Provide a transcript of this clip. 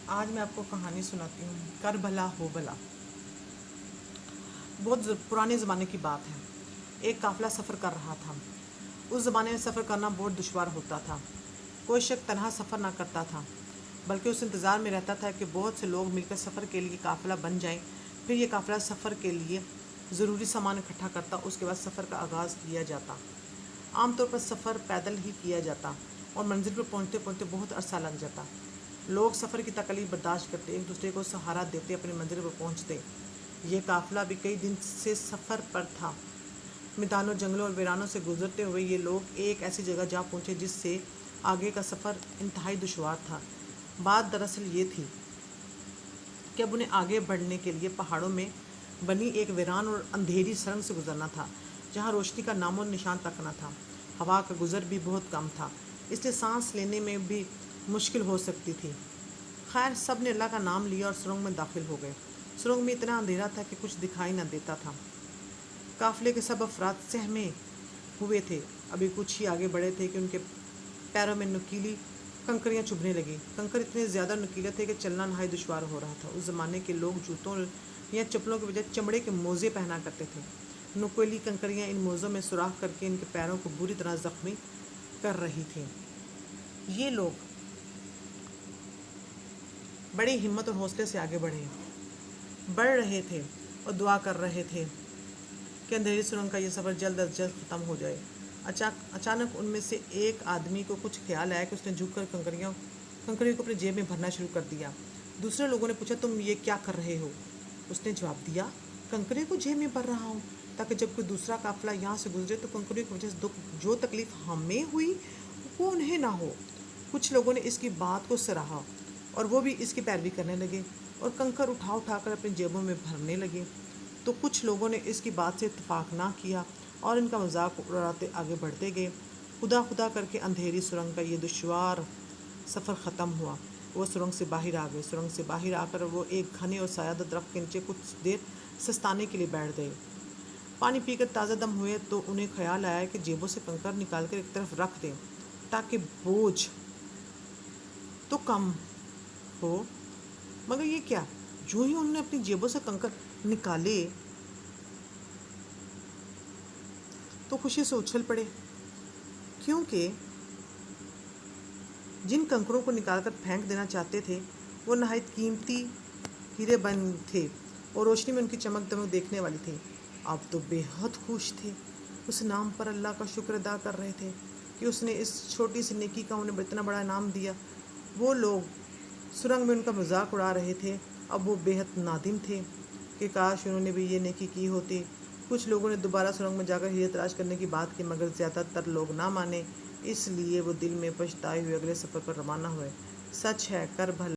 آج میں آپ کو کہانی سناتی ہوں، کر بھلا ہو بھلا۔ بہت پرانے زمانے کی بات ہے۔ ایک قافلہ سفر کر رہا تھا۔ اس زمانے میں سفر کرنا بہت دشوار ہوتا تھا۔ کوئی شخص تنہا سفر نہ کرتا تھا، بلکہ اس انتظار میں رہتا تھا کہ بہت سے لوگ مل کر سفر کے لیے قافلہ بن جائیں۔ پھر یہ قافلہ سفر کے لیے ضروری سامان اکٹھا کرتا، اس کے بعد سفر کا آغاز کیا جاتا۔ عام طور پر سفر پیدل ہی کیا جاتا اور منزل پر پہنچتے پہنچتے بہت عرصہ لگ جاتا۔ لوگ سفر کی تکلیف برداشت کرتے، ایک دوسرے کو سہارا دیتے اپنی منزل پر پہنچتے۔ یہ قافلہ بھی کئی دن سے سفر پر تھا۔ میدانوں، جنگلوں اور ویرانوں سے گزرتے ہوئے یہ لوگ ایک ایسی جگہ جا پہنچے جس سے آگے کا سفر انتہائی دشوار تھا۔ بات دراصل یہ تھی کہ اب انہیں آگے بڑھنے کے لیے پہاڑوں میں بنی ایک ویران اور اندھیری سرنگ سے گزرنا تھا، جہاں روشنی کا نام و نشان تک نہ تھا۔ ہوا کا گزر بھی بہت کم تھا، اس لیے سانس لینے میں بھی مشکل ہو سکتی تھی۔ خیر، سب نے اللہ کا نام لیا اور سرنگ میں داخل ہو گئے۔ سرنگ میں اتنا اندھیرا تھا کہ کچھ دکھائی نہ دیتا تھا۔ قافلے کے سب افراد سہمے ہوئے تھے۔ ابھی کچھ ہی آگے بڑھے تھے کہ ان کے پیروں میں نکیلی کنکریاں چبھنے لگیں۔ کنکر اتنے زیادہ نکیلے تھے کہ چلنا نہایت دشوار ہو رہا تھا۔ اس زمانے کے لوگ جوتوں یا چپلوں کے بجائے چمڑے کے موزے پہنا کرتے تھے۔ نکیلی کنکریاں ان موزوں میں سوراخ کر کے ان کے پیروں کو بری طرح زخمی کر رہی تھیں۔ یہ لوگ بڑی ہمت اور حوصلے سے آگے بڑھ رہے تھے اور دعا کر رہے تھے کہ اندھیری سرنگ کا یہ سفر جلد از جلد ختم ہو جائے۔ اچانک ان میں سے ایک آدمی کو کچھ خیال آیا کہ اس نے جھک کر کنکریوں کو اپنی جیب میں بھرنا شروع کر دیا۔ دوسرے لوگوں نے پوچھا، تم یہ کیا کر رہے ہو؟ اس نے جواب دیا، کنکریوں کو جیب میں بھر رہا ہوں تاکہ جب کوئی دوسرا قافلہ یہاں سے گزرے تو کنکریوں کی وجہ سے جو تکلیف ہمیں ہوئی وہ انہیں نہ ہو۔ کچھ لوگوں نے اس کی بات کو سراہا اور وہ بھی اس کی پیروی کرنے لگے اور کنکر اٹھا کر اپنی جیبوں میں بھرنے لگے۔ تو کچھ لوگوں نے اس کی بات سے اتفاق نہ کیا اور ان کا مذاق اڑاتے آگے بڑھتے گئے۔ خدا خدا کر کے اندھیری سرنگ کا یہ دشوار سفر ختم ہوا۔ وہ سرنگ سے باہر آ گئے۔ سرنگ سے باہر آ کر وہ ایک گھنے اور سایہ دار درخت کے نیچے کچھ دیر سستانے کے لیے بیٹھ گئے۔ پانی پی کر تازہ دم ہوئے تو انہیں خیال آیا کہ جیبوں سے کنکر نکال کر ایک طرف رکھ دیں تاکہ بوجھ تو کم ہو۔ مگر یہ کیا؟ جو ہی انہوں نے اپنی جیبوں سے کنکر نکالے تو خوشی سے اچھل پڑے، کیونکہ جن کنکروں کو نکال کر پھینک دینا چاہتے تھے وہ نہایت قیمتی ہیرے بن تھے اور روشنی میں ان کی چمک دمک دیکھنے والی تھی۔ اب تو بے حد خوش تھے، اس نام پر اللہ کا شکر ادا کر رہے تھے کہ اس نے اس چھوٹی سی نیکی کا انہیں اتنا بڑا انعام دیا۔ وہ لوگ سرنگ میں ان کا مذاق اڑا رہے تھے، اب وہ بے حد نادم تھے کہ کاش انہوں نے بھی یہ نیکی کی ہوتی۔ کچھ لوگوں نے دوبارہ سرنگ میں جا کر ہیرے تلاش کرنے کی بات کی، مگر زیادہ تر لوگ نہ مانے، اس لیے وہ دل میں پچھتائے ہوئے اگلے سفر پر روانہ ہوئے۔ سچ ہے، کر بھلا